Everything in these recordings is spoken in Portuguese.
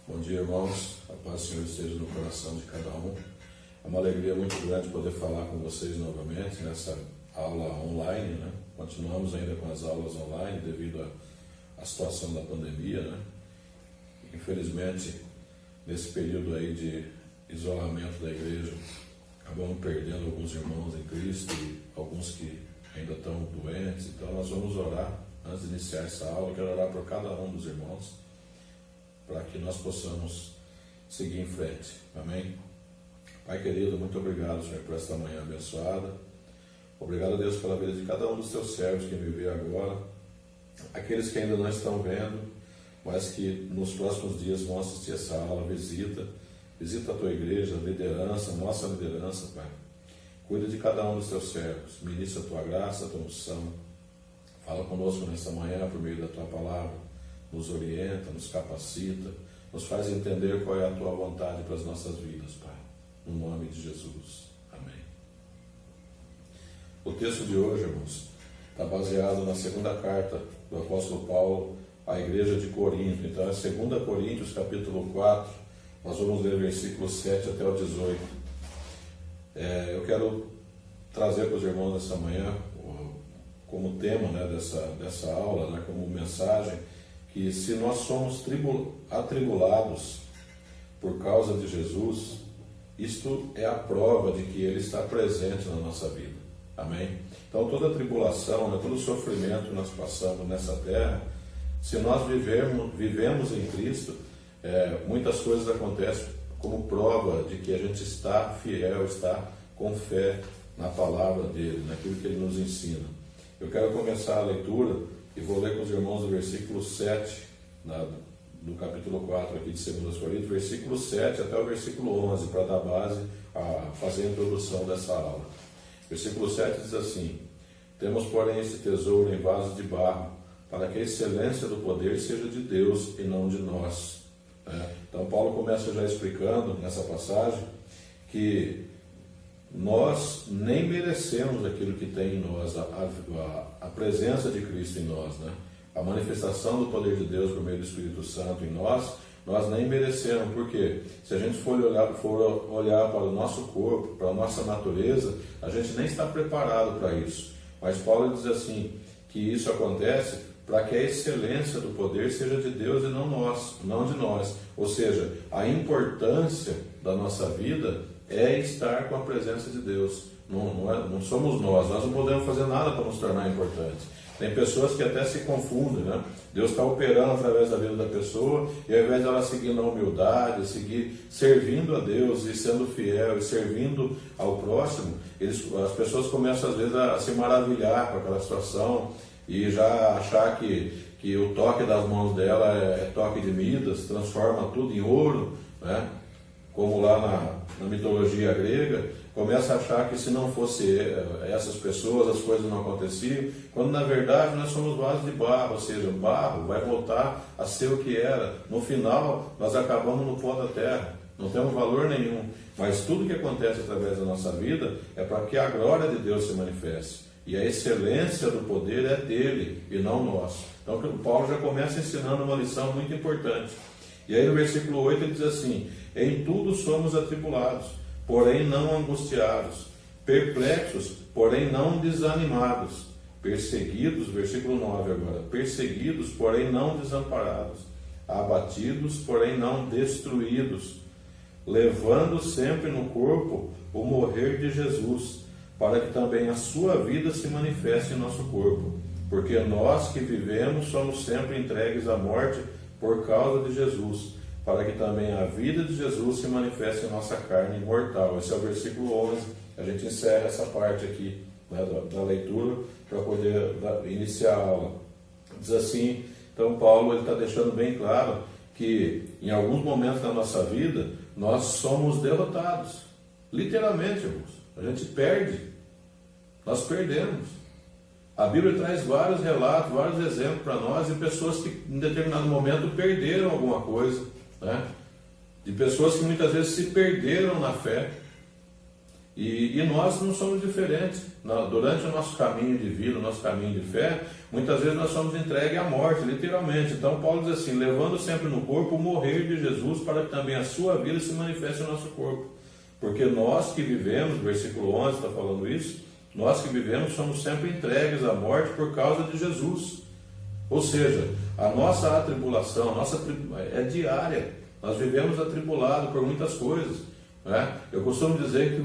Bom dia, irmãos. A paz do Senhor esteja no coração de cada um. É uma alegria muito grande poder falar com vocês novamente nessa aula online, né? Continuamos ainda com as aulas online devido à situação da pandemia, né? Infelizmente, nesse período aí de isolamento da igreja, acabamos perdendo alguns irmãos em Cristo e alguns que ainda estão doentes. Então nós vamos orar antes de iniciar essa aula. Eu quero orar por cada um dos irmãos para que nós possamos seguir em frente. Amém? Pai querido, muito obrigado, Senhor, por esta manhã abençoada. Obrigado a Deus pela vida de cada um dos teus servos que me vê agora, aqueles que ainda não estão vendo, mas que nos próximos dias vão assistir essa aula. Visita a tua igreja, a liderança, a nossa liderança, Pai. Cuida de cada um dos teus servos, ministra a tua graça, a tua unção. Fala conosco nesta manhã por meio da tua palavra. Nos orienta, nos capacita, nos faz entender qual é a tua vontade para as nossas vidas, Pai. No nome de Jesus. Amém. O texto de hoje, irmãos, está baseado na segunda carta do apóstolo Paulo à igreja de Corinto. Então é 2 Coríntios, capítulo 4, nós vamos ler versículos 7 até o 18. Eu quero trazer para os irmãos nessa manhã, como tema, né, dessa aula, né, como mensagem, que se nós somos atribulados por causa de Jesus, isto é a prova de que Ele está presente na nossa vida. Amém? Então toda tribulação, né, todo sofrimento que nós passamos nessa terra, se nós vivemos em Cristo, muitas coisas acontecem como prova de que a gente está fiel, está com fé na palavra dEle, naquilo que Ele nos ensina. Eu quero começar a leitura e vou ler com os irmãos o versículo 7, do capítulo 4 aqui de 2 Coríntios, versículo 7 até o versículo 11, para dar base a fazer a introdução dessa aula. Versículo 7 diz assim: temos, porém, esse tesouro em vasos de barro, para que a excelência do poder seja de Deus e não de nós. Então Paulo começa já explicando nessa passagem que nós nem merecemos aquilo que tem em nós, a presença de Cristo em nós, né? A manifestação do poder de Deus por meio do Espírito Santo em nós, nós nem merecemos. Por quê? Se a gente for olhar para o nosso corpo, para a nossa natureza, a gente nem está preparado para isso. Mas Paulo diz assim, que isso acontece para que a excelência do poder seja de Deus e não de nós. Ou seja, a importância da nossa vida é estar com a presença de Deus. Não somos nós não podemos fazer nada para nos tornar importantes. Tem pessoas que até se confundem, né? Deus está operando através da vida da pessoa, e ao invés de ela seguir na humildade, seguir servindo a Deus e sendo fiel e servindo ao próximo, as pessoas começam às vezes a se maravilhar com aquela situação e já achar que o toque das mãos dela é toque de Midas, transforma tudo em ouro, né? Como lá na mitologia grega, começa a achar que se não fosse essas pessoas, as coisas não aconteciam, quando na verdade nós somos vasos de barro, ou seja, o barro vai voltar a ser o que era. No final, nós acabamos no pó da terra, não temos valor nenhum, mas tudo que acontece através da nossa vida é para que a glória de Deus se manifeste, e a excelência do poder é dele e não nosso. Então Paulo já começa ensinando uma lição muito importante. E aí no versículo 8 ele diz assim: em tudo somos atribulados, porém não angustiados, perplexos, porém não desanimados, perseguidos, versículo 9 agora, perseguidos, porém não desamparados, abatidos, porém não destruídos, levando sempre no corpo o morrer de Jesus, para que também a sua vida se manifeste em nosso corpo, porque nós que vivemos somos sempre entregues à morte por causa de Jesus, para que também a vida de Jesus se manifeste em nossa carne mortal. Esse é o versículo 11. A gente encerra essa parte aqui, né, da leitura, para poder iniciar a aula. Diz assim, então Paulo está deixando bem claro que em alguns momentos da nossa vida nós somos derrotados. Literalmente, irmãos. A gente perde. Nós perdemos. A Bíblia traz vários relatos, vários exemplos para nós de pessoas que em determinado momento perderam alguma coisa, né? De pessoas que muitas vezes se perderam na fé. E nós não somos diferentes. Durante o nosso caminho de vida, o nosso caminho de fé, muitas vezes nós somos entregues à morte, literalmente. Então Paulo diz assim, levando sempre no corpo o morrer de Jesus, para que também a sua vida se manifeste no nosso corpo. Porque nós que vivemos, versículo 11 está falando isso, nós que vivemos somos sempre entregues à morte por causa de Jesus. Ou seja, a nossa atribulação, é diária. Nós vivemos atribulados por muitas coisas. Né? Eu costumo dizer que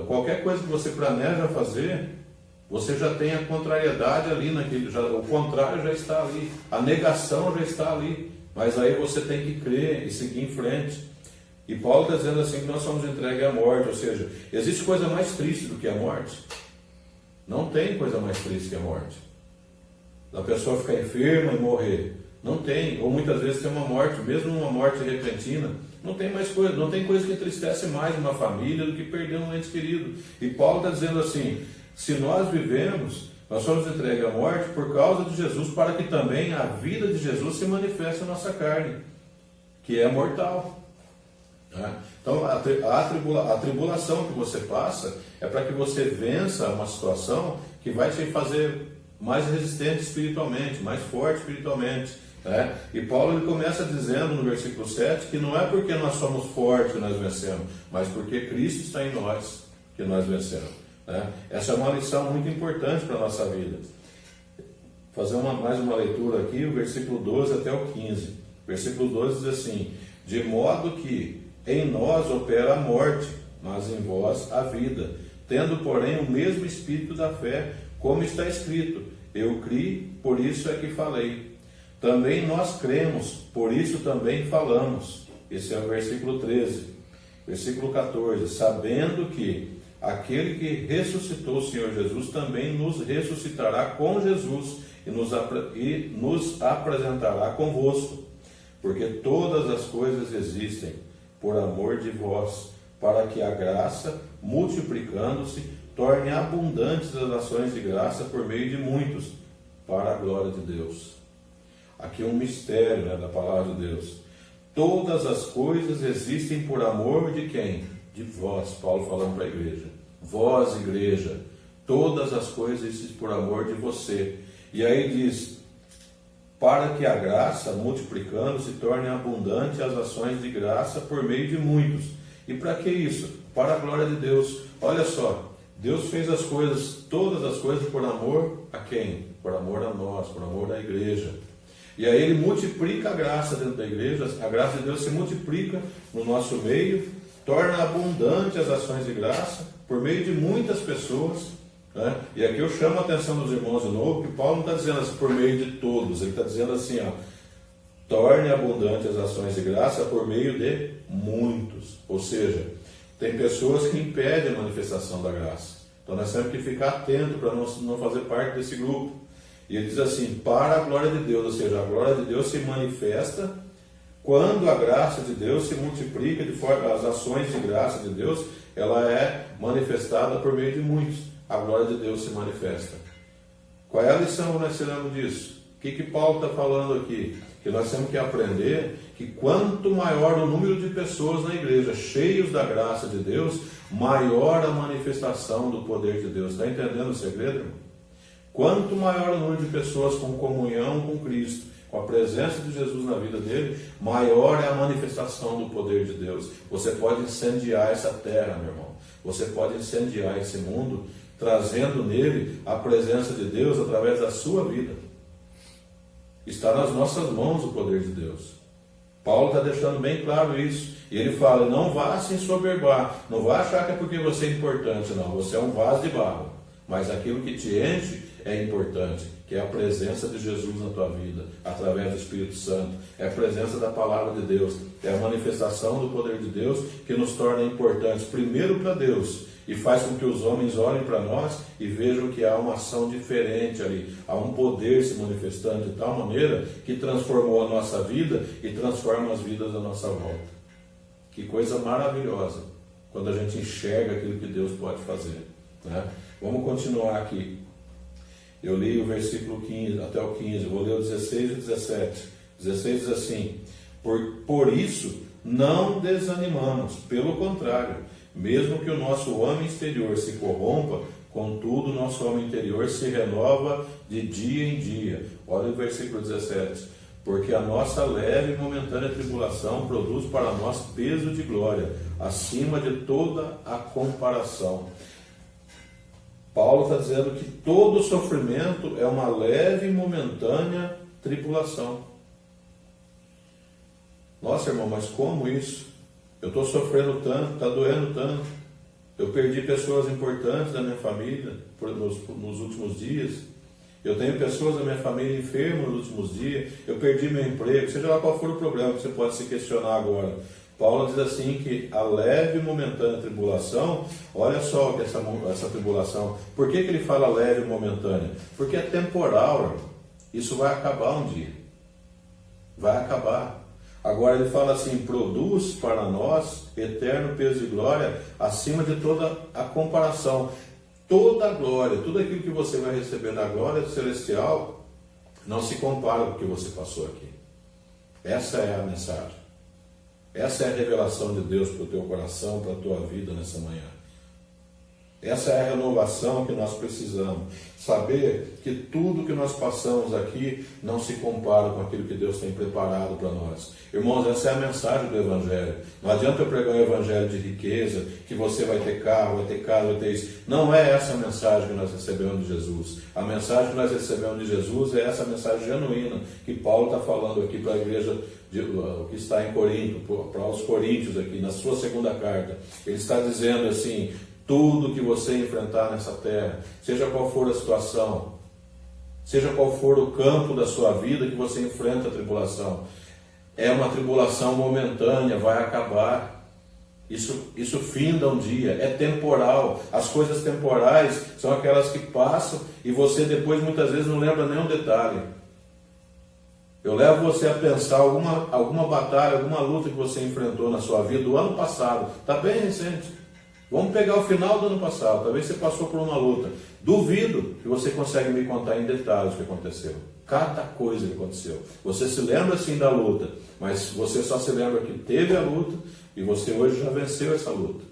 qualquer coisa que você planeja fazer, você já tem a contrariedade ali, o contrário já está ali, a negação já está ali. Mas aí você tem que crer e seguir em frente. E Paulo está dizendo assim que nós somos entregues à morte, ou seja, existe coisa mais triste do que a morte? Não tem coisa mais triste que a morte. A pessoa ficar enferma e morrer. Não tem, ou muitas vezes tem uma morte, mesmo uma morte repentina, não tem coisa que entristece mais uma família do que perder um ente querido. E Paulo está dizendo assim, se nós vivemos, nós somos entregues à morte por causa de Jesus, para que também a vida de Jesus se manifeste na nossa carne, que é mortal. Então a tribulação que você passa é para que você vença uma situação que vai te fazer mais resistente espiritualmente, mais forte espiritualmente. E Paulo ele começa dizendo no versículo 7 que não é porque nós somos fortes que nós vencemos, mas porque Cristo está em nós que nós vencemos. Essa é uma lição muito importante para a nossa vida. Fazer mais uma leitura aqui, o versículo 12 até o 15. Versículo 12 diz assim, de modo que em nós opera a morte, mas em vós a vida, tendo porém o mesmo espírito da fé, como está escrito, eu criei, por isso é que falei. Também nós cremos, por isso também falamos. Esse é o versículo 13. Versículo 14, sabendo que aquele que ressuscitou o Senhor Jesus também nos ressuscitará com Jesus e nos apresentará convosco, porque todas as coisas existem por amor de vós, para que a graça, multiplicando-se, torne abundantes as ações de graça por meio de muitos, para a glória de Deus. Aqui é um mistério da palavra de Deus. Todas as coisas existem por amor de quem? De vós, Paulo falando para a igreja. Vós, igreja, todas as coisas existem por amor de você. E aí diz, para que a graça, multiplicando, se torne abundante as ações de graça por meio de muitos. E para que isso? Para a glória de Deus. Olha só, Deus fez todas as coisas por amor a quem? Por amor a nós, por amor à igreja. E aí Ele multiplica a graça dentro da igreja, a graça de Deus se multiplica no nosso meio, torna abundante as ações de graça por meio de muitas pessoas. E aqui eu chamo a atenção dos irmãos de novo, que Paulo não está dizendo assim por meio de todos, ele está dizendo assim, torne abundante as ações de graça por meio de muitos. Ou seja, tem pessoas que impedem a manifestação da graça. Então nós temos que ficar atentos para não fazer parte desse grupo. E ele diz assim, para a glória de Deus, ou seja, a glória de Deus se manifesta quando a graça de Deus se multiplica, as ações de graça de Deus, ela é manifestada por meio de muitos. A glória de Deus se manifesta. Qual é a lição que nós tiramos disso? O que Paulo está falando aqui? Que nós temos que aprender que quanto maior o número de pessoas na igreja cheios da graça de Deus, maior a manifestação do poder de Deus. Está entendendo o segredo, irmão? Quanto maior o número de pessoas com comunhão com Cristo, com a presença de Jesus na vida dele, maior é a manifestação do poder de Deus. Você pode incendiar essa terra, meu irmão. Você pode incendiar esse mundo, trazendo nele a presença de Deus através da sua vida. Está nas nossas mãos o poder de Deus. Paulo está deixando bem claro isso. E ele fala, não vá se ensoberbar, não vá achar que é porque você é importante, não. Você é um vaso de barro. Mas aquilo que te enche é importante, que é a presença de Jesus na tua vida, através do Espírito Santo. É a presença da palavra de Deus, é a manifestação do poder de Deus que nos torna importantes, primeiro para Deus, e faz com que os homens olhem para nós e vejam que há uma ação diferente ali, há um poder se manifestando de tal maneira que transformou a nossa vida e transforma as vidas da nossa volta. Que coisa maravilhosa, quando a gente enxerga aquilo que Deus pode fazer, né? Vamos continuar aqui. Eu li o versículo 15 até o 15, vou ler o 16 e 17. 16 diz assim, por isso não desanimamos, pelo contrário, Mesmo que o nosso homem exterior se corrompa, contudo, o nosso homem interior se renova de dia em dia. Olha o versículo 17. Porque a nossa leve e momentânea tribulação produz para nós peso de glória, acima de toda a comparação. Paulo está dizendo que todo sofrimento é uma leve e momentânea tribulação. Nossa, irmão, mas como isso? Eu estou sofrendo tanto, está doendo tanto. Eu perdi pessoas importantes da minha família nos últimos dias. Eu tenho pessoas da minha família enfermas nos últimos dias. Eu perdi meu emprego. Seja lá qual for o problema que você pode se questionar agora. Paulo diz assim que a leve e momentânea tribulação, olha só que essa tribulação, por que ele fala leve e momentânea? Porque é temporal. Isso vai acabar um dia. Vai acabar. Agora ele fala assim, produz para nós eterno peso de glória acima de toda a comparação. Toda a glória, tudo aquilo que você vai receber da glória celestial, não se compara com o que você passou aqui. Essa é a mensagem. Essa é a revelação de Deus para o teu coração, para a tua vida nessa manhã. Essa é a renovação que nós precisamos. Saber que tudo que nós passamos aqui não se compara com aquilo que Deus tem preparado para nós. Irmãos, essa é a mensagem do Evangelho. Não adianta eu pregar um Evangelho de riqueza, que você vai ter carro, vai ter casa, vai ter isso. Não é essa a mensagem que nós recebemos de Jesus. A mensagem que nós recebemos de Jesus é essa mensagem genuína que Paulo está falando aqui para a igreja que está em Corinto, para os coríntios aqui, na sua segunda carta. Ele está dizendo assim, tudo que você enfrentar nessa terra, seja qual for a situação, seja qual for o campo da sua vida que você enfrenta a tribulação, é uma tribulação momentânea, vai acabar. Isso finda um dia, é temporal. As coisas temporais são aquelas que passam e você depois muitas vezes não lembra nenhum detalhe. Eu levo você a pensar alguma batalha, alguma luta que você enfrentou na sua vida do ano passado, está bem recente. Vamos pegar o final do ano passado, talvez você passou por uma luta. Duvido que você consegue me contar em detalhes o que aconteceu. Cada coisa que aconteceu. Você se lembra sim da luta, mas você só se lembra que teve a luta e você hoje já venceu essa luta.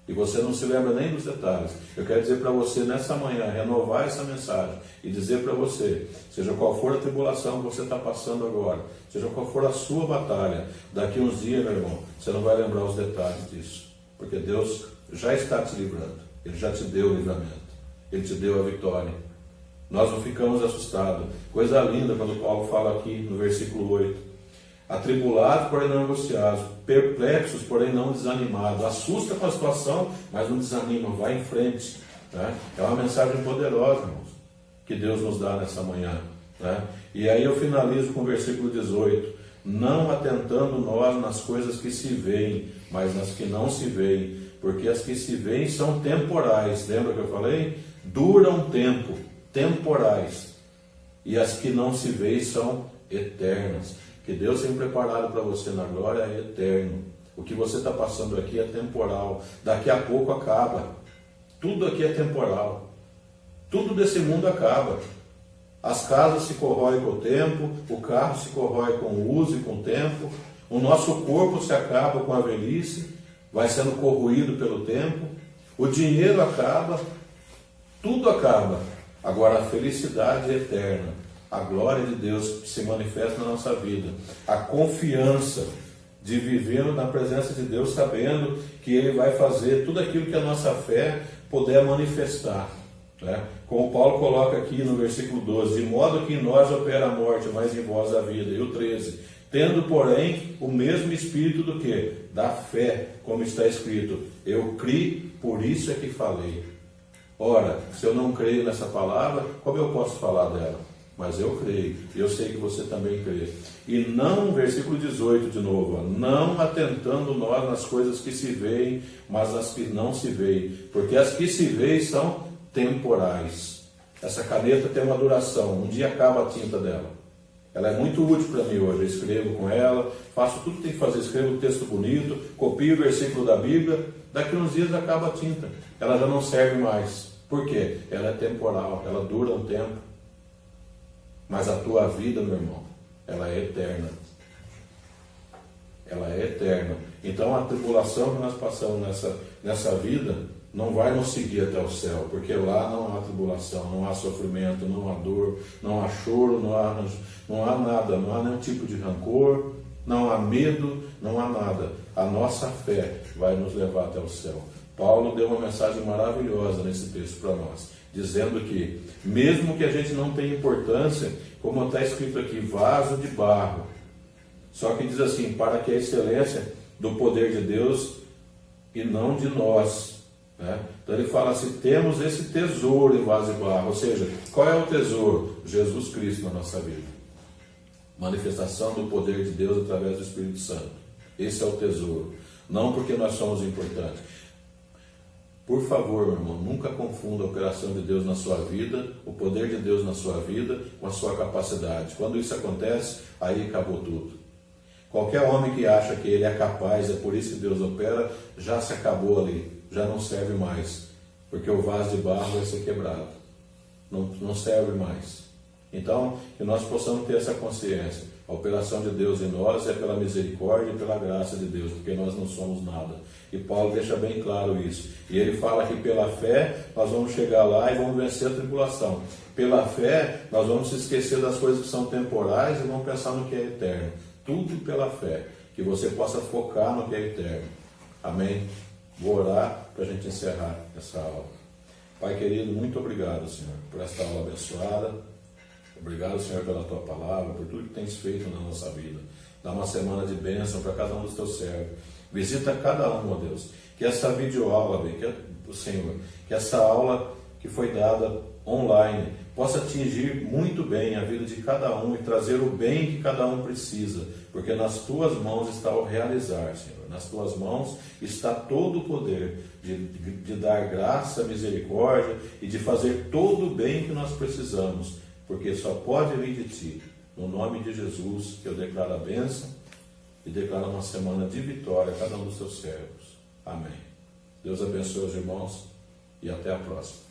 E você não se lembra nem dos detalhes. Eu quero dizer para você nessa manhã, renovar essa mensagem e dizer para você, seja qual for a tribulação que você está passando agora, seja qual for a sua batalha, daqui uns dias, meu irmão, você não vai lembrar os detalhes disso. Porque Deus já está te livrando. Ele já te deu o livramento. Ele te deu a vitória. Nós não ficamos assustados. Coisa linda quando Paulo fala aqui no versículo 8. Atribulados, porém não angustiados. Perplexos, porém não desanimados. Assusta com a situação, mas não desanima. Vai em frente. Né? É uma mensagem poderosa, irmãos, que Deus nos dá nessa manhã. Né? E aí eu finalizo com o versículo 18. Não atentando nós nas coisas que se veem, mas nas que não se veem. Porque as que se veem são temporais. Lembra que eu falei? Duram tempo, temporais. E as que não se veem são eternas. O que Deus tem preparado para você na glória é eterno. O que você está passando aqui é temporal. Daqui a pouco acaba. Tudo aqui é temporal. Tudo desse mundo acaba. As casas se corroem com o tempo, o carro se corrói com o uso e com o tempo, o nosso corpo se acaba com a velhice, vai sendo corroído pelo tempo, o dinheiro acaba, tudo acaba. Agora a felicidade é eterna, a glória de Deus se manifesta na nossa vida, a confiança de viver na presença de Deus, sabendo que Ele vai fazer tudo aquilo que a nossa fé puder manifestar. Né? Como Paulo coloca aqui no versículo 12, de modo que em nós opera a morte, mas em vós a vida. E o 13, tendo porém o mesmo espírito do que? Da fé, como está escrito, eu criei, por isso é que falei. Ora, se eu não creio nessa palavra, como eu posso falar dela? Mas eu creio, e eu sei que você também crê. E não, versículo 18 de novo, não atentando nós nas coisas que se veem, mas nas que não se veem, porque as que se veem são temporais. Essa caneta tem uma duração, um dia acaba a tinta dela. Ela é muito útil para mim hoje, eu escrevo com ela, faço tudo que tem que fazer, escrevo um texto bonito, copio o versículo da Bíblia, daqui uns dias acaba a tinta, ela já não serve mais. Por quê? Ela é temporal, ela dura um tempo. Mas a tua vida, meu irmão, ela é eterna. ela é eterna. Então a tribulação que nós passamos nessa vida não vai nos seguir até o céu, porque lá não há tribulação, não há sofrimento, não há dor, não há choro, não há nada, não há nenhum tipo de rancor, não há medo, não há nada. A nossa fé vai nos levar até o céu. Paulo deu uma mensagem maravilhosa nesse texto para nós, dizendo que, mesmo que a gente não tenha importância, como está escrito aqui, vaso de barro, só que diz assim, para que a excelência do poder de Deus e não de nós. Né? Então ele fala assim, temos esse tesouro em vaso de barro, ou seja, qual é o tesouro? Jesus Cristo na nossa vida. Manifestação do poder de Deus através do Espírito Santo. Esse é o tesouro. Não porque nós somos importantes. Por favor, meu irmão, nunca confunda a operação de Deus na sua vida, o poder de Deus na sua vida, com a sua capacidade. Quando isso acontece, aí acabou tudo. Qualquer homem que acha que ele é capaz, é por isso que Deus opera, já se acabou ali, já não serve mais. Porque o vaso de barro vai ser quebrado. Não serve mais. Então, que nós possamos ter essa consciência. A operação de Deus em nós é pela misericórdia e pela graça de Deus, porque nós não somos nada. E Paulo deixa bem claro isso. E ele fala que pela fé nós vamos chegar lá e vamos vencer a tribulação. Pela fé nós vamos se esquecer das coisas que são temporais e vamos pensar no que é eterno. Tudo pela fé. Que você possa focar no que é eterno. Amém? Vou orar para a gente encerrar essa aula. Pai querido, muito obrigado, Senhor, por esta aula abençoada. Obrigado, Senhor, pela Tua palavra, por tudo que tens feito na nossa vida. Dá uma semana de bênção para cada um dos Teus servos. Visita cada um, ó Deus. Que essa videoaula, Senhor, que essa aula que foi dada online possa atingir muito bem a vida de cada um e trazer o bem que cada um precisa. Porque nas Tuas mãos está o realizar, Senhor. Nas Tuas mãos está todo o poder de dar graça, misericórdia e de fazer todo o bem que nós precisamos. Porque só pode vir de Ti. No nome de Jesus, que eu declaro a bênção e declaro uma semana de vitória a cada um dos Teus servos. Amém. Deus abençoe os irmãos e até a próxima.